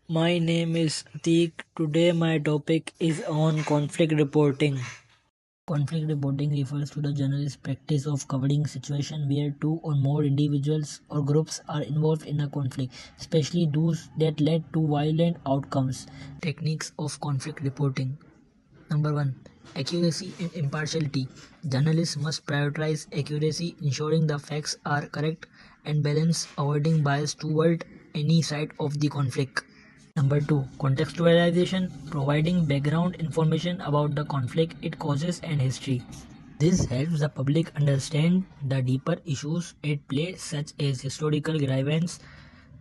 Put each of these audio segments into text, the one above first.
My name is Atik. Today my topic is on conflict reporting. Conflict reporting refers to the journalist's practice of covering situations where two or more individuals or groups are involved in a conflict, especially those that led to violent outcomes. Techniques of conflict reporting. Number 1. Accuracy and impartiality. Journalists must prioritize accuracy, ensuring the facts are correct and balanced, avoiding bias toward any side of the conflict. Number 2. Contextualization, providing background information about the conflict, its causes and history. This helps the public understand the deeper issues at play such as historical grievance,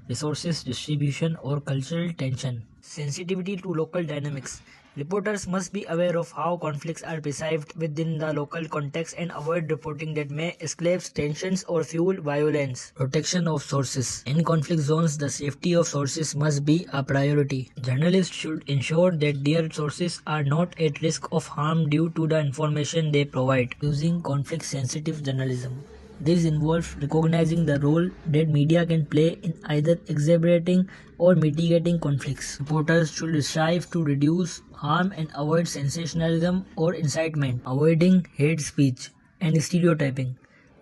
resources distribution or cultural tension. Sensitivity to local dynamics. Reporters must be aware of how conflicts are perceived within the local context and avoid reporting that may escalate tensions or fuel violence. Protection of sources. In conflict zones, the safety of sources must be a priority. Journalists should ensure that their sources are not at risk of harm due to the information they provide. Using conflict-sensitive journalism. This involves recognizing the role that media can play in either exacerbating or mitigating conflicts. Reporters should strive to reduce harm and avoid sensationalism or incitement, avoiding hate speech and stereotyping.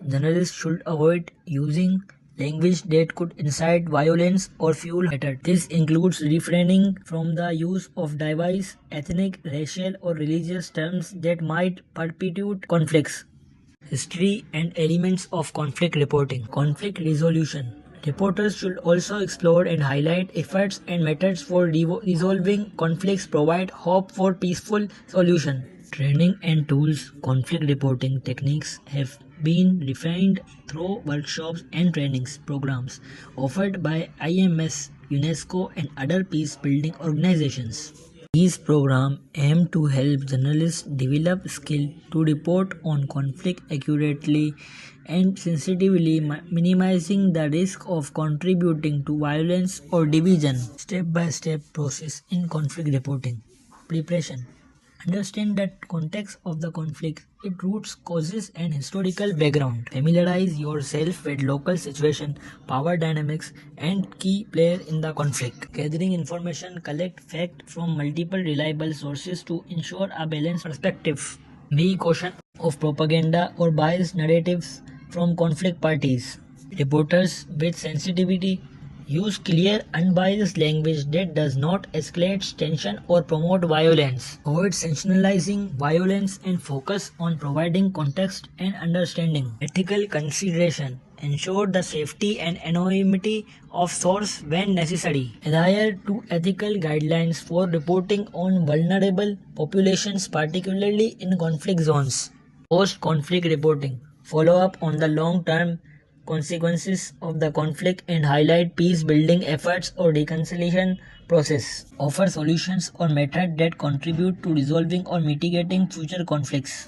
Journalists should avoid using language that could incite violence or fuel hatred. This includes refraining from the use of diverse ethnic, racial, or religious terms that might perpetuate conflicts. History and elements of conflict reporting. Conflict resolution. Reporters should also explore and highlight efforts and methods for resolving conflicts, provide hope for peaceful solution. Training and tools. Conflict reporting techniques have been refined through workshops and trainings programs offered by IMS, UNESCO, and other peace building organizations. These programs aim to help journalists develop skill to report on conflict accurately and sensitively, minimizing the risk of contributing to violence or division. Step-by-step process in conflict reporting. Preparation. Understand the context of the conflict, its roots, causes, and historical background. Familiarize yourself with local situation, power dynamics, and key players in the conflict. Gathering information, collect facts from multiple reliable sources to ensure a balanced perspective. Be cautious of propaganda or biased narratives from conflict parties. Reporters with sensitivity use clear, unbiased language that does not escalate tension or promote violence. Avoid sensationalizing violence and focus on providing context and understanding. Ethical consideration. Ensure the safety and anonymity of source when necessary. Adhere to ethical guidelines for reporting on vulnerable populations, particularly in conflict zones. Post-conflict reporting. Follow up on the long-term consequences of the conflict and highlight peace-building efforts or reconciliation process. Offer solutions or methods that contribute to resolving or mitigating future conflicts.